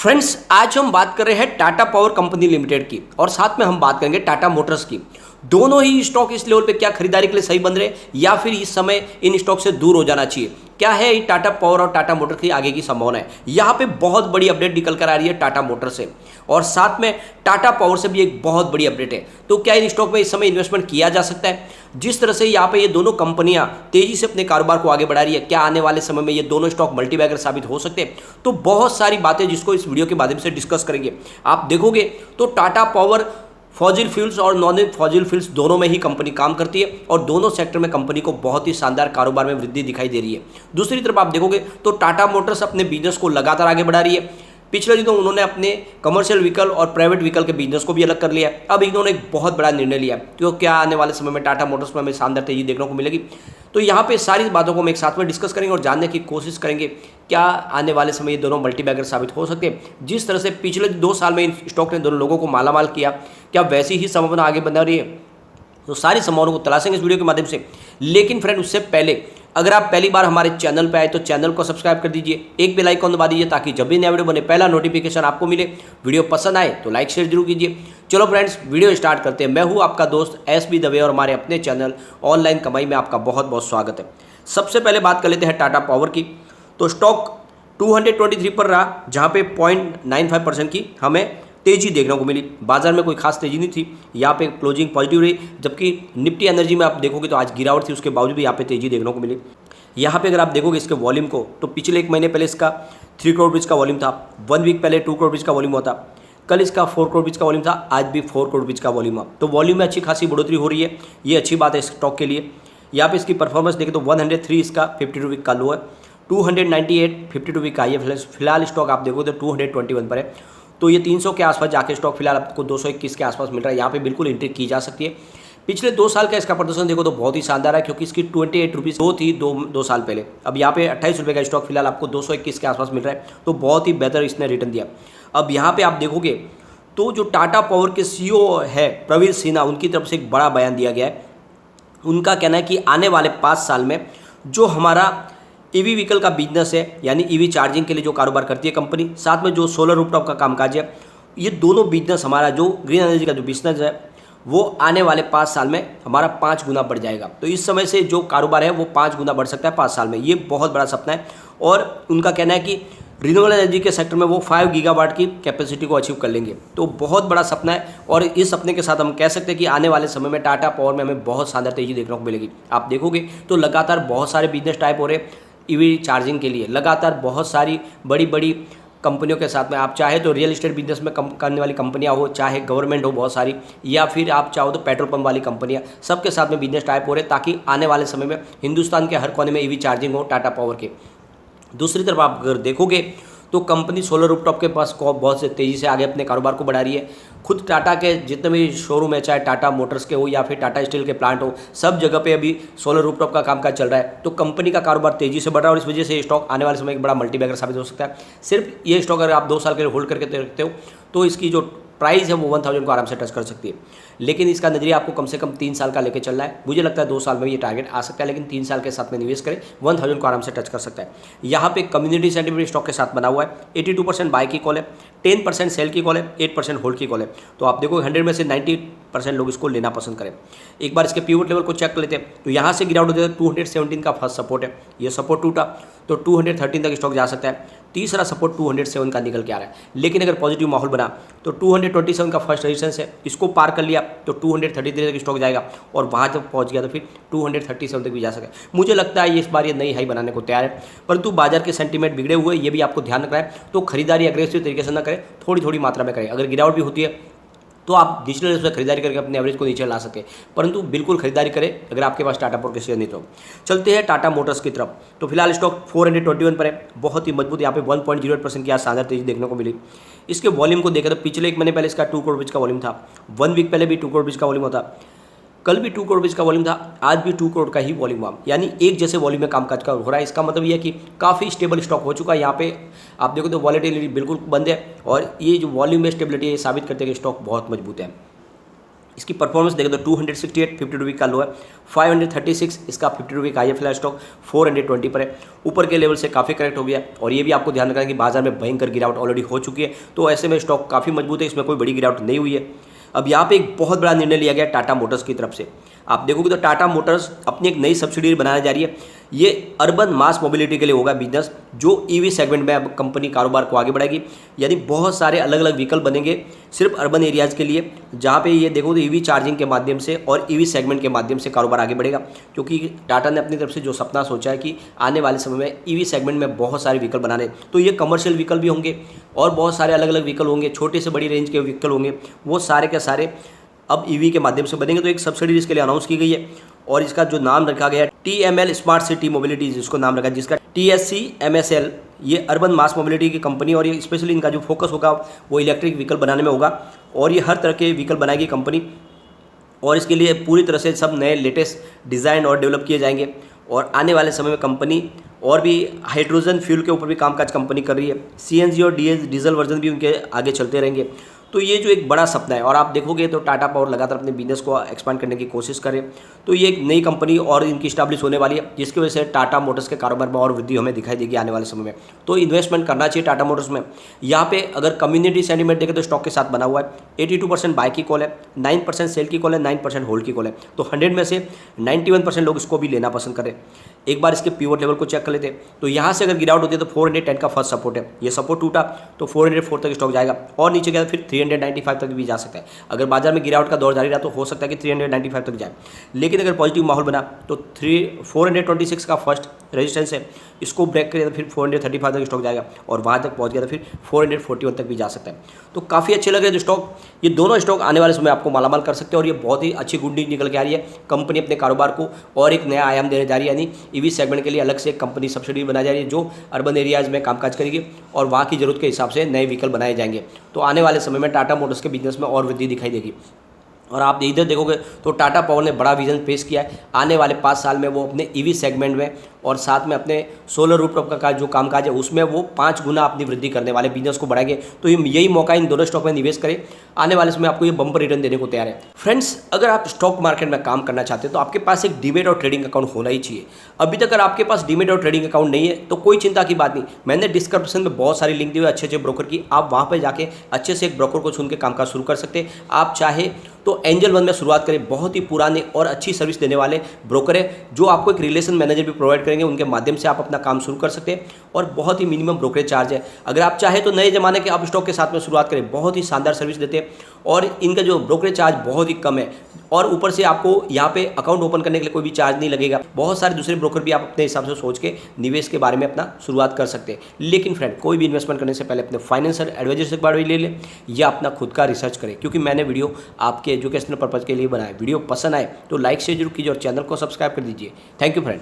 Friends, आज हम बात कर रहे हैं टाटा पावर कंपनी लिमिटेड की और साथ में हम बात करेंगे टाटा मोटर्स की। दोनों ही स्टॉक इस लेवल पे क्या खरीदारी के लिए सही बन रहे हैं या फिर इस समय इन स्टॉक से दूर हो जाना चाहिए। क्या है ये टाटा पावर और टाटा मोटर्स की आगे की संभावना है। यहाँ पे बहुत बड़ी अपडेट निकल कर आ रही है टाटा मोटर से और साथ में टाटा पावर से भी एक बहुत बड़ी अपडेट है। तो क्या इन स्टॉक में इस समय इन्वेस्टमेंट किया जा सकता है? जिस तरह से यहाँ पे ये दोनों कंपनियां तेजी से अपने कारोबार को आगे बढ़ा रही है, क्या आने वाले समय में ये दोनों स्टॉक मल्टीबैगर साबित हो सकते हैं? तो बहुत सारी बातें जिसको इस वीडियो के माध्यम से डिस्कस करेंगे। आप देखोगे तो टाटा पावर फॉजिल फ्यूल्स और नॉन फॉजिल फ्यूल्स दोनों में ही कंपनी काम करती है और दोनों सेक्टर में कंपनी को बहुत ही शानदार कारोबार में वृद्धि दिखाई दे रही है। दूसरी तरफ आप देखोगे तो टाटा मोटर्स अपने बिजनेस को लगातार आगे बढ़ा रही है। पिछले दिनों उन्होंने अपने कमर्शियल व्हीकल और प्राइवेट व्हीकल के बिजनेस को भी अलग कर लिया है। अब इन्होंने एक बहुत बड़ा निर्णय लिया है तो क्या आने वाले समय में टाटा मोटर्स में हमें शानदार तेजी देखने को मिलेगी। तो यहाँ पे सारी बातों को हम एक साथ में डिस्कस करेंगे और जानने की कोशिश करेंगे क्या आने वाले समय ये दोनों मल्टीबैगर साबित हो सकते हैं। जिस तरह से पिछले 2 साल में इन स्टॉक ने दोनों लोगों को मालामाल किया, क्या वैसी ही संभावना आगे बना रही है? तो सारी संभावनाओं को तलाशेंगे इस वीडियो के माध्यम से। लेकिन फ्रेंड, उससे पहले अगर आप पहली बार हमारे चैनल पे आए तो चैनल को सब्सक्राइब कर दीजिए, एक बेल आइकन दबा दीजिए ताकि जब भी नया वीडियो बने पहला नोटिफिकेशन आपको मिले। वीडियो पसंद आए तो लाइक शेयर जरूर कीजिए। चलो फ्रेंड्स, वीडियो स्टार्ट करते हैं। मैं हूँ आपका दोस्त SB दवे और हमारे अपने चैनल ऑनलाइन कमाई में आपका बहुत बहुत स्वागत है। सबसे पहले बात कर लेते हैं टाटा पावर की। तो स्टॉक 223 पर रहा, जहाँ पे 0.95% की हमें तेजी देखने को मिली। बाजार में कोई खास तेजी नहीं थी, यहाँ पे क्लोजिंग पॉजिटिव रही। जबकि निफ्टी एनर्जी में आप देखोगे तो आज गिरावट थी, उसके बावजूद भी यहाँ पे तेजी देखने को मिली। यहाँ पे अगर आप देखोगे इसके वॉल्यूम को तो पिछले 1 महीने पहले इसका 3 करोड़ रुपीज़ का वॉल्यूम था, 1 वीक पहले 2 करोड़ रुपीज़ का वॉल्यूम हुआ था, कल इसका 4 करोड़ रुपीज़ का वॉल्यूम था, आज भी 4 करोड़ रुपीज़ का वॉल्यूम हुआ। तो वॉल्यूम में अच्छी खासी बढ़ोतरी हो रही है, ये अच्छी बात है स्टॉक के लिए। यहाँ पे इसकी परफॉर्मेंस देखें तो 103 इसका 52 वीक का लो है, 298 52 वीक का हाई है। फिलहाल स्टॉक आप देखोगे तो 221 पर है। तो ये 300 के आसपास जाके स्टॉक फिलहाल आपको 221 के आसपास मिल रहा है। यहाँ पे बिल्कुल एंट्री की जा सकती है। पिछले 2 साल का इसका प्रदर्शन देखो तो बहुत ही शानदार है, क्योंकि इसकी 28 रुपीज़ दो थी 2 साल पहले। अब यहाँ पे 28 रुपये का स्टॉक फिलहाल आपको 221 के आसपास मिल रहा है। तो बहुत ही बेहतर इसने रिटर्न दिया। अब यहाँ पे आप देखोगे तो जो टाटा पावर के CEO है प्रवीर सिन्हा, उनकी तरफ से एक बड़ा बयान दिया गया है। उनका कहना है कि आने वाले 5 साल में जो हमारा EV व्हीकल का बिजनेस है, यानी EV चार्जिंग के लिए जो कारोबार करती है कंपनी, साथ में जो सोलर रूफटॉप का कामकाज है, ये दोनों बिजनेस हमारा जो ग्रीन एनर्जी का जो बिजनेस है वो आने वाले 5 साल में हमारा 5 गुना बढ़ जाएगा। तो इस समय से जो कारोबार है वो 5 गुना बढ़ सकता है 5 साल में। ये बहुत बड़ा सपना है और उनका कहना है कि रिन्यूएबल एनर्जी के सेक्टर में वो 5 गीगावाट की कैपेसिटी को अचीव कर लेंगे। तो बहुत बड़ा सपना है और इस सपने के साथ हम कह सकते हैं कि आने वाले समय में टाटा पावर में हमें बहुत शानदार तेजी देखने को मिलेगी। आप देखोगे तो लगातार बहुत सारे बिजनेस टाइप हो रहे हैं EV चार्जिंग के लिए, लगातार बहुत सारी बड़ी बड़ी कंपनियों के साथ में। आप चाहे तो रियल एस्टेट बिजनेस में करने वाली कंपनियां हो, चाहे गवर्नमेंट हो बहुत सारी, या फिर आप चाहो तो पेट्रोल पंप वाली कंपनियां, सबके साथ में बिजनेस टाइप हो रहे हैं ताकि आने वाले समय में हिंदुस्तान के हर कोने में EV चार्जिंग हो टाटा पावर के। दूसरी तरफ आप अगर देखोगे तो कंपनी सोलर रूफटॉप के पास बहुत से तेज़ी से आगे अपने कारोबार को बढ़ा रही है। खुद टाटा के जितने भी शोरूम है, चाहे टाटा मोटर्स के हो या फिर टाटा स्टील के प्लांट हो, सब जगह पे अभी सोलर रूफटॉप का कामकाज चल रहा है। तो कंपनी का कारोबार तेजी से बढ़ रहा है और इस वजह से स्टॉक आने वाले समय एक बड़ा मल्टीबैगर साबित हो सकता है। सिर्फ ये स्टॉक अगर आप 2 साल के लिए होल्ड करके रखते हो तो इसकी जो प्राइस है वो 1000 को आराम से टच कर सकती है। लेकिन इसका नजरिया आपको कम से कम 3 साल का लेकर चलना है। मुझे लगता है 2 साल में ये टारगेट आ सकता है, लेकिन 3 साल के साथ में निवेश करें 1000 को आराम से टच कर सकता है। यहाँ पे कम्युनिटी सेंटिमेंट स्टॉक के साथ बना हुआ है। 82% बाय की कॉल है, 10% सेल की कॉल है, 8% होल्ड की कॉल है। तो आप देखो 100 में से 90% लोग इसको लेना पसंद करें। एक बार इसके पिवट लेवल को चेक कर लेते हैं तो यहाँ से गिरावट होती है। 217 का फर्स्ट सपोर्ट है, ये सपोर्ट टूटा तो 213 तक स्टॉक जा सकता है। तीसरा सपोर्ट 207 का निकल के आ रहा है। लेकिन अगर पॉजिटिव माहौल बना तो 227 का फर्स्ट रेजिस्टेंस है, इसको पार कर लिया तो 233 तक स्टॉक जाएगा और वहाँ जब पहुँच गया तो फिर 237 तक भी जा सके। मुझे लगता है ये इस बार ये नई हाई बनाने को तैयार है, परंतु बाजार के सेंटीमेंट बिगड़े हुए, ये भी आपको ध्यान रखना है। तो खरीदारी अग्रेसिव तरीके से ना करें, थोड़ी थोड़ी मात्रा में करें। अगर गिरावट भी होती है तो आप डिजिटल से खरीदारी करके अपने एवरेज को नीचे ला सके, परंतु बिल्कुल खरीदारी करें अगर आपके पास टाटा पावर के शेयर नहीं तो। चलते हैं टाटा मोटर्स की तरफ। तो फिलहाल स्टॉक 421 पर है, बहुत ही मजबूत। यहाँ पे 1.08% की आज शानदार तेजी देखने को मिली। इसके वॉल्यूम को देखा तो पिछले 1 महीने पहले इसका 2 करोड़ रुपीज़ का वॉल्यूम था, 1 वीक पहले भी 2 करोड़ रुपीज़ का वॉल्यूम होता, कल भी 2 करोड़ रुपीज़ का वॉल्यूम था, आज भी 2 करोड़ का ही वॉल्यूम हुआ। यानी एक जैसे वॉल्यूम में कामकाज का हो रहा है। इसका मतलब यह है कि काफ़ी स्टेबल स्टॉक हो चुका है। यहाँ पे आप देखो तो वॉलेटिलिटी बिल्कुल बंद है और ये जो वॉल्यूम में स्टेबिलिटी है ये साबित करते हैं कि स्टॉक बहुत मजबूत है। इसकी परफॉर्मेंस देखें तो 268 52 वीक का लो है, 536 इसका 52 वीक हाई है, फिलहाल स्टॉक 420 पर है, ऊपर के लेवल से काफ़ी करेक्ट हो गया। और ये भी आपको ध्यान रखना है कि बाजार में भयंकर गिरावट ऑलरेडी हो चुकी है, तो ऐसे में स्टॉक काफ़ी मजबूत है, इसमें कोई बड़ी गिरावट नहीं हुई है। अब यहाँ पे एक बहुत बड़ा निर्णय लिया गया टाटा मोटर्स की तरफ से। आप देखोगे तो टाटा मोटर्स अपनी एक नई सब्सिडियरी बनाने जा रही है। ये अर्बन मास मोबिलिटी के लिए होगा बिजनेस, जो ईवी सेगमेंट में अब कंपनी कारोबार को आगे बढ़ाएगी। यानी बहुत सारे अलग अलग व्हीकल बनेंगे सिर्फ अर्बन एरियाज़ के लिए, जहाँ पे ये देखो तो ईवी चार्जिंग के माध्यम से और ईवी सेगमेंट के माध्यम से कारोबार आगे बढ़ेगा। क्योंकि टाटा ने अपनी तरफ से जो सपना सोचा है कि आने वाले समय में ईवी सेगमेंट में बहुत सारे व्हीकल बनाने, तो ये कमर्शियल व्हीकल भी होंगे और बहुत सारे अलग अलग व्हीकल होंगे, छोटे से बड़ी रेंज के व्हीकल होंगे, वो सारे के सारे अब ईवी के माध्यम से बनेंगे। तो एक सब्सिडी इसके लिए अनाउंस की गई है और इसका जो नाम रखा गया है TML स्मार्ट सिटी मोबिलिटी, जिसको नाम रखा है, जिसका TSC MSL, ये अर्बन मास मोबिलिटी की कंपनी और ये स्पेशली इनका जो फोकस होगा वो इलेक्ट्रिक व्हीकल बनाने में होगा और ये हर तरह के व्हीकल बनाएगी कंपनी। और इसके लिए पूरी तरह से सब नए लेटेस्ट डिज़ाइन और डेवलप किए जाएंगे। और आने वाले समय में कंपनी और भी हाइड्रोजन फ्यूल के ऊपर भी कामकाज कंपनी कर रही है, CNG और डीजल वर्जन भी उनके आगे चलते रहेंगे। तो ये जो एक बड़ा सपना है, और आप देखोगे तो टाटा पावर लगातार अपने बिजनेस को एक्सपांड करने की कोशिश करे, तो ये एक नई कंपनी और इनकी स्टैब्लिश होने वाली है, जिसकी वजह से टाटा मोटर्स के कारोबार में और वृद्धि हमें दिखाई देगी आने वाले समय में। तो इन्वेस्टमेंट करना चाहिए टाटा मोटर्स में। यहाँ पे अगर कम्युनिटी सेंटीमेंट देखें तो स्टॉक के साथ बना हुआ है, 82% बाय की कॉल है, 9% सेल की कॉल है, 9% होल्ड की कॉल है। तो 100 में से 91% लोग इसको भी लेना पसंद करें। एक बार इसके पिवट लेवल को चेक कर लेते हैं, तो यहाँ से अगर गिरावट होती है तो 410 का फर्स्ट सपोर्ट है, ये सपोर्ट टूटा तो 404 तक स्टॉक जाएगा और नीचे गया फिर 395 तक भी जा सकता है। अगर बाजार में गिरावट का दौर जारी रहा तो हो सकता है कि 395 तक जाए, लेकिन अगर पॉजिटिव माहौल बना तो 426 का फर्स्ट रेजिस्टेंस है, इसको ब्रेक करेगा तो फिर 435 तक स्टॉक जाएगा और वहाँ तक पहुँच गया तो फिर 441 तक भी जा सकता है। तो काफ़ी अच्छे लग रहे हैं स्टॉक, ये दोनों स्टॉक आने वाले समय आपको मालामाल कर सकते हैं और ये बहुत ही अच्छी गुड न्यूज निकल के आ रही है। कंपनी अपने कारोबार को और एक नया आयाम देने जा रही है, यानी ईवी सेगमेंट के लिए अलग से एक कंपनी सब्सिडी बनाई जा रही है जो अर्बन एरियाज़ में कामकाज करेगी और वहाँ की जरूरत के हिसाब से नए व्हीकल बनाए जाएंगे। तो आने वाले समय में टाटा मोटर्स के बिजनेस में और वृद्धि दिखाई देगी। और आप इधर देखोगे तो टाटा पावर ने बड़ा विजन पेश किया है, आने वाले 5 साल में वो अपने ईवी सेगमेंट में और साथ में अपने सोलर रूफटॉप का जो कामकाज है उसमें वो 5 गुना अपनी वृद्धि करने वाले बिजनेस को बढ़ाएंगे। तो यही मौका इन दोनों स्टॉक में निवेश करें, आने वाले समय आपको ये बम्पर रिटर्न देने को तैयार है। फ्रेंड्स, अगर आप स्टॉक मार्केट में काम करना चाहते हैं तो आपके पास एक डीमेट और ट्रेडिंग अकाउंट होना ही चाहिए। अभी तक अगर आपके पास डीमेट और ट्रेडिंग अकाउंट नहीं है तो कोई चिंता की बात नहीं, मैंने डिस्क्रिप्शन में बहुत सारी लिंक दी हुई अच्छे ब्रोकर की, आप वहाँ पर जाके अच्छे से एक ब्रोकर को चुन के कामकाज शुरू कर सकते हैं। आप चाहे तो एंजल वन में शुरुआत करें, बहुत ही पुराने और अच्छी सर्विस देने वाले ब्रोकर है जो आपको एक रिलेशन मैनेजर भी प्रोवाइड करेंगे, उनके माध्यम से आप अपना काम शुरू कर सकते हैं और बहुत ही मिनिमम ब्रोकरेज चार्ज है। अगर आप चाहे तो नए जमाने के आप स्टॉक के साथ में शुरुआत करें, बहुत ही शानदार सर्विस देते हैं और इनका जो ब्रोकरेज चार्ज बहुत ही कम है और ऊपर से आपको यहाँ पे अकाउंट ओपन करने के लिए कोई भी चार्ज नहीं लगेगा। बहुत सारे दूसरे ब्रोकर भी आप अपने हिसाब से सोच के निवेश के बारे में अपना शुरुआत कर सकते हैं। लेकिन फ्रेंड, कोई भी इन्वेस्टमेंट करने से पहले अपने फाइनेंशियल एडवाइजर से बारे में ले लें या अपना खुद का रिसर्च करें, क्योंकि मैंने वीडियो आपके एजुकेशनल पर्पज़ के लिए बनाया। वीडियो पसंद आए तो लाइक शेयर जरूर कीजिए और चैनल को सब्सक्राइब कर दीजिए। Thank you friend.